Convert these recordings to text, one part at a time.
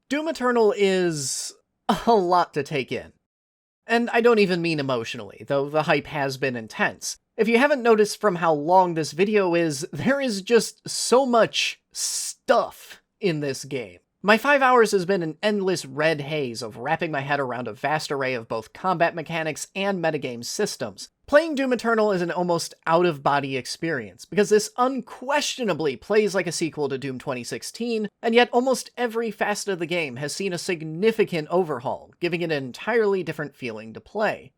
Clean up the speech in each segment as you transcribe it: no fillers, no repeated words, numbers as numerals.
Doom Eternal is a lot to take in. And I don't even mean emotionally, though the hype has been intense. If you haven't noticed from how long this video is, there is just so much stuff in this game. My 5 hours has been an endless red haze of wrapping my head around a vast array of both combat mechanics and metagame systems. Playing Doom Eternal is an almost out-of-body experience, because this unquestionably plays like a sequel to Doom 2016, and yet almost every facet of the game has seen a significant overhaul, giving it an entirely different feeling to play.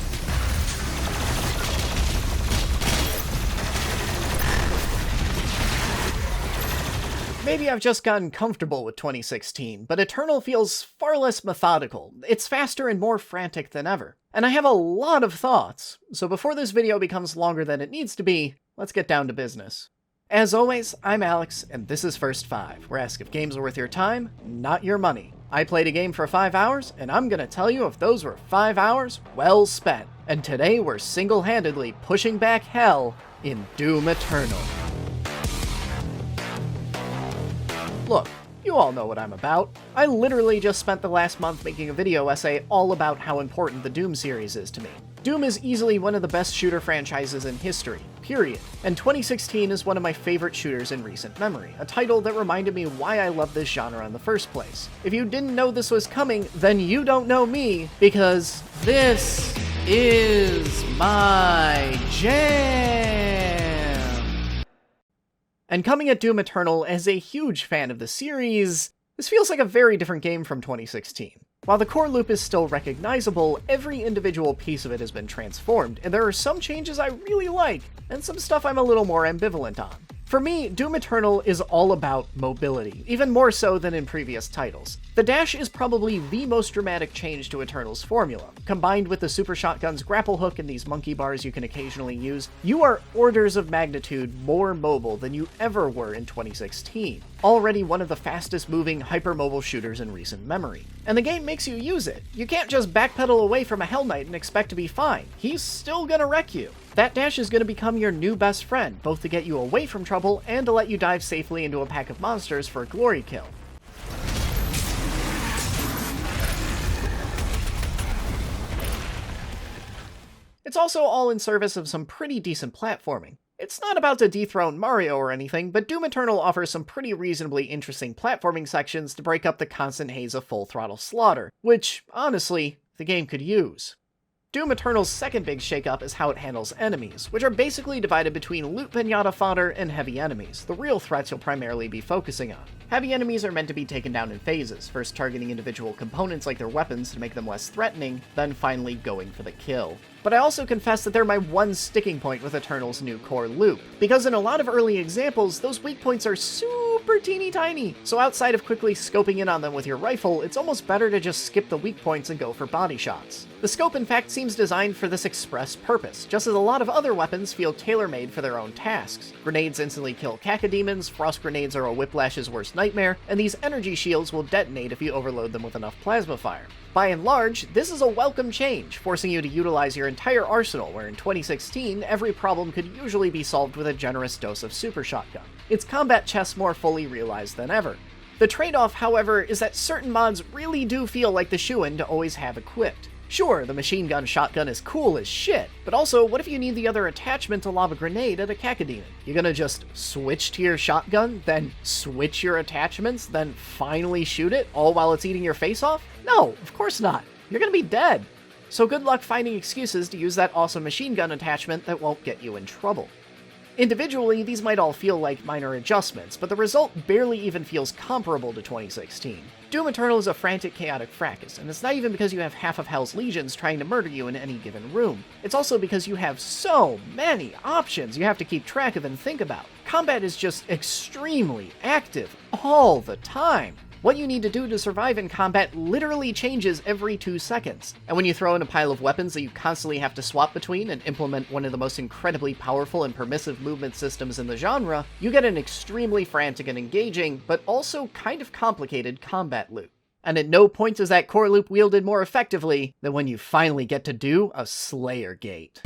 Maybe I've just gotten comfortable with 2016, but Eternal feels far less methodical. It's faster and more frantic than ever. And I have a lot of thoughts, so before this video becomes longer than it needs to be, let's get down to business. As always, I'm Alex, and this is First 5, where I ask if games are worth your time, not your money. I played a game for 5 hours, and I'm gonna tell you if those were 5 hours well spent. And today we're single-handedly pushing back hell in Doom Eternal. Look, you all know what I'm about. I literally just spent the last month making a video essay all about how important the Doom series is to me. Doom is easily one of the best shooter franchises in history, period. And 2016 is one of my favorite shooters in recent memory, a title that reminded me why I love this genre in the first place. If you didn't know this was coming, then you don't know me, because this is my jam! And coming at Doom Eternal as a huge fan of the series, this feels like a very different game from 2016. While the core loop is still recognizable, every individual piece of it has been transformed, and there are some changes I really like, and some stuff I'm a little more ambivalent on. For me, Doom Eternal is all about mobility, even more so than in previous titles. The dash is probably the most dramatic change to Eternal's formula. Combined with the Super Shotgun's grapple hook and these monkey bars you can occasionally use, you are orders of magnitude more mobile than you ever were in 2016. Already one of the fastest moving hypermobile shooters in recent memory. And the game makes you use it. You can't just backpedal away from a Hell Knight and expect to be fine. He's still gonna wreck you. That dash is going to become your new best friend, both to get you away from trouble and to let you dive safely into a pack of monsters for a glory kill. It's also all in service of some pretty decent platforming. It's not about to dethrone Mario or anything, but Doom Eternal offers some pretty reasonably interesting platforming sections to break up the constant haze of full throttle slaughter, which, honestly, the game could use. Doom Eternal's second big shakeup is how it handles enemies, which are basically divided between loot pinata fodder and heavy enemies, the real threats you'll primarily be focusing on. Heavy enemies are meant to be taken down in phases, first targeting individual components like their weapons to make them less threatening, then finally going for the kill. But I also confess that they're my one sticking point with Eternal's new core loop, because in a lot of early examples, those weak points are super teeny tiny, so outside of quickly scoping in on them with your rifle, it's almost better to just skip the weak points and go for body shots. The scope in fact seems designed for this express purpose, just as a lot of other weapons feel tailor-made for their own tasks. Grenades instantly kill cacodemons, frost grenades are a whiplash's worst nightmare, and these energy shields will detonate if you overload them with enough plasma fire. By and large, this is a welcome change, forcing you to utilize your entire arsenal, where in 2016, every problem could usually be solved with a generous dose of Super Shotgun. It's combat chess more fully realized than ever. The trade-off, however, is that certain mods really do feel like the shoo-in to always have equipped. Sure, the machine gun shotgun is cool as shit, but also, what if you need the other attachment to lob a grenade at a cacodemon? You gonna just switch to your shotgun, then switch your attachments, then finally shoot it, all while it's eating your face off? No, of course not. You're gonna be dead. So good luck finding excuses to use that awesome machine gun attachment that won't get you in trouble. Individually, these might all feel like minor adjustments, but the result barely even feels comparable to 2016. Doom Eternal is a frantic, chaotic fracas, and it's not even because you have half of Hell's legions trying to murder you in any given room. It's also because you have so many options you have to keep track of and think about. Combat is just extremely active all the time. What you need to do to survive in combat literally changes every 2 seconds. And when you throw in a pile of weapons that you constantly have to swap between and implement one of the most incredibly powerful and permissive movement systems in the genre, you get an extremely frantic and engaging, but also kind of complicated combat loop. And at no point is that core loop wielded more effectively than when you finally get to do a Slayer Gate.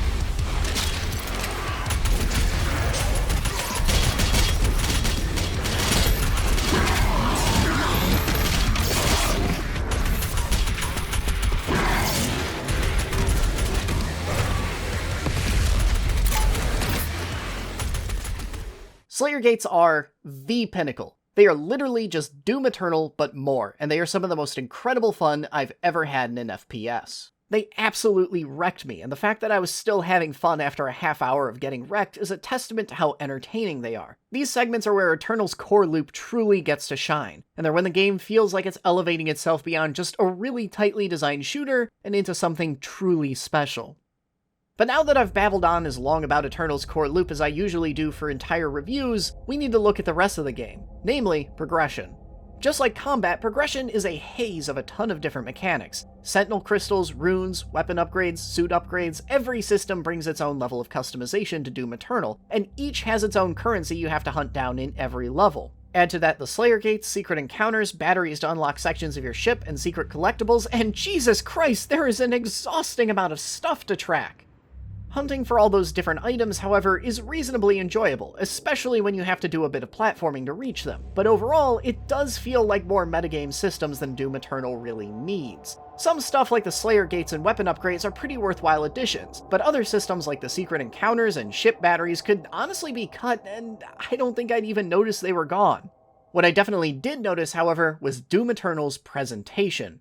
Slayer Gates are the pinnacle. They are literally just Doom Eternal, but more, and they are some of the most incredible fun I've ever had in an FPS. They absolutely wrecked me, and the fact that I was still having fun after a half hour of getting wrecked is a testament to how entertaining they are. These segments are where Eternal's core loop truly gets to shine, and they're when the game feels like it's elevating itself beyond just a really tightly designed shooter and into something truly special. But now that I've babbled on as long about Eternal's core loop as I usually do for entire reviews, we need to look at the rest of the game, namely progression. Just like combat, progression is a haze of a ton of different mechanics. Sentinel crystals, runes, weapon upgrades, suit upgrades, every system brings its own level of customization to Doom Eternal, and each has its own currency you have to hunt down in every level. Add to that the Slayer Gates, secret encounters, batteries to unlock sections of your ship, and secret collectibles, and Jesus Christ, there is an exhausting amount of stuff to track! Hunting for all those different items, however, is reasonably enjoyable, especially when you have to do a bit of platforming to reach them, but overall, it does feel like more metagame systems than Doom Eternal really needs. Some stuff like the Slayer Gates and weapon upgrades are pretty worthwhile additions, but other systems like the secret encounters and ship batteries could honestly be cut, and I don't think I'd even notice they were gone. What I definitely did notice, however, was Doom Eternal's presentation.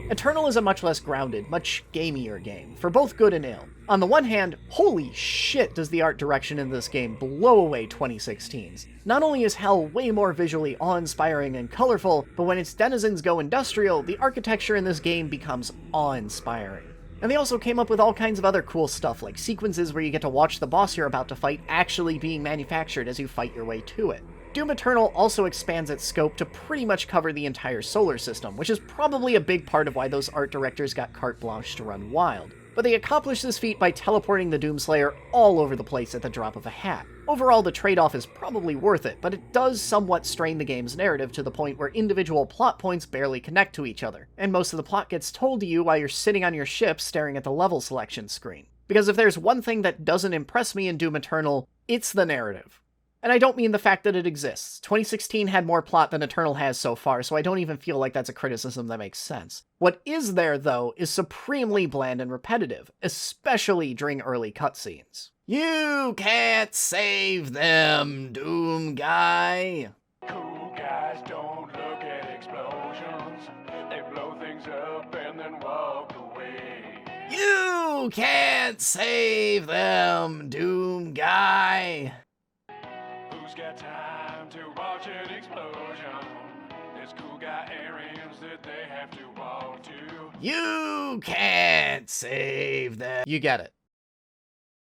Eternal is a much less grounded, much gamier game, for both good and ill. On the one hand, holy shit does the art direction in this game blow away 2016's. Not only is Hell way more visually awe-inspiring and colorful, but when its denizens go industrial, the architecture in this game becomes awe-inspiring. And they also came up with all kinds of other cool stuff, like sequences where you get to watch the boss you're about to fight actually being manufactured as you fight your way to it. Doom Eternal also expands its scope to pretty much cover the entire solar system, which is probably a big part of why those art directors got carte blanche to run wild. But they accomplished this feat by teleporting the Doomslayer all over the place at the drop of a hat. Overall, the trade-off is probably worth it, but it does somewhat strain the game's narrative to the point where individual plot points barely connect to each other, and most of the plot gets told to you while you're sitting on your ship staring at the level selection screen. Because if there's one thing that doesn't impress me in Doom Eternal, it's the narrative. And I don't mean the fact that it exists. 2016 had more plot than Eternal has so far, so I don't even feel like that's a criticism that makes sense. What is there, though, is supremely bland and repetitive, especially during early cutscenes. You can't save them, Doom Guy. Cool guys don't look at explosions. They blow things up and then walk away. You can't save them, Doom Guy. Who's got time to watch an explosion? There's cool guy areas that they have to walk to. You can't save them. You get it.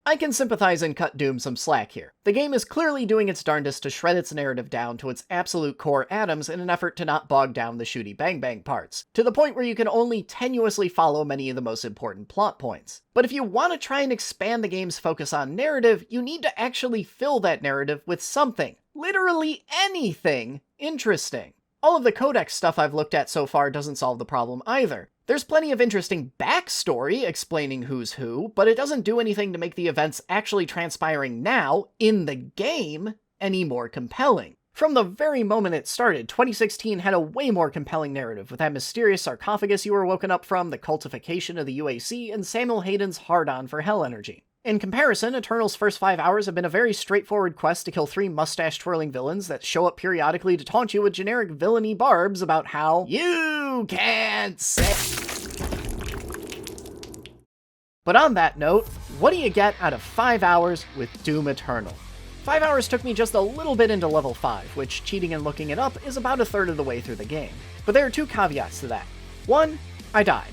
I can sympathize and cut Doom some slack here. The game is clearly doing its darndest to shred its narrative down to its absolute core atoms in an effort to not bog down the shooty bang bang parts, to the point where you can only tenuously follow many of the most important plot points. But if you want to try and expand the game's focus on narrative, you need to actually fill that narrative with something, literally anything, interesting. All of the codex stuff I've looked at so far doesn't solve the problem either. There's plenty of interesting backstory explaining who's who, but it doesn't do anything to make the events actually transpiring now, in the game, any more compelling. From the very moment it started, 2016 had a way more compelling narrative, with that mysterious sarcophagus you were woken up from, the cultification of the UAC, and Samuel Hayden's hard-on for hell energy. In comparison, Eternal's first 5 hours have been a very straightforward quest to kill 3 mustache-twirling villains that show up periodically to taunt you with generic villainy barbs about how you can't say. But on that note, what do you get out of 5 hours with Doom Eternal? 5 hours took me just a little bit into level 5, which, cheating and looking it up, is about a third of the way through the game. But there are 2 caveats to that. 1, I died.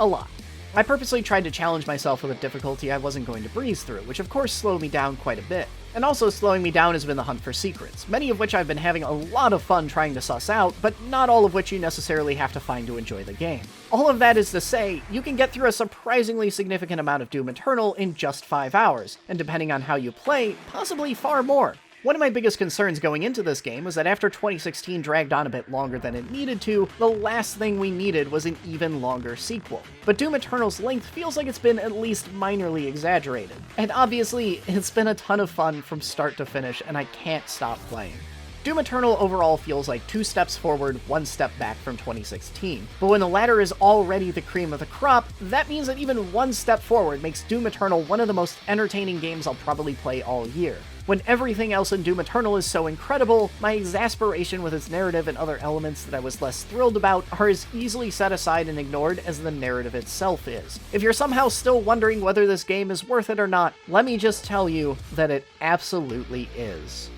A lot. I purposely tried to challenge myself with a difficulty I wasn't going to breeze through, which of course slowed me down quite a bit. And also slowing me down has been the hunt for secrets, many of which I've been having a lot of fun trying to suss out, but not all of which you necessarily have to find to enjoy the game. All of that is to say, you can get through a surprisingly significant amount of Doom Eternal in just 5 hours, and depending on how you play, possibly far more. One of my biggest concerns going into this game was that after 2016 dragged on a bit longer than it needed to, the last thing we needed was an even longer sequel. But Doom Eternal's length feels like it's been at least minorly exaggerated. And obviously, it's been a ton of fun from start to finish, and I can't stop playing. Doom Eternal overall feels like 2 steps forward, 1 step back from 2016. But when the latter is already the cream of the crop, that means that even 1 step forward makes Doom Eternal one of the most entertaining games I'll probably play all year. When everything else in Doom Eternal is so incredible, my exasperation with its narrative and other elements that I was less thrilled about are as easily set aside and ignored as the narrative itself is. If you're somehow still wondering whether this game is worth it or not, let me just tell you that it absolutely is.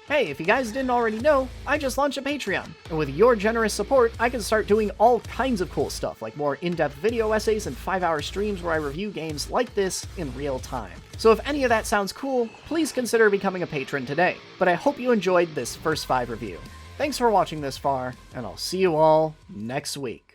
Hey, if you guys didn't already know, I just launched a Patreon, and with your generous support, I can start doing all kinds of cool stuff, like more in-depth video essays and 5-hour streams where I review games like this in real time. So if any of that sounds cool, please consider becoming a patron today. But I hope you enjoyed this first 5 review. Thanks for watching this far, and I'll see you all next week.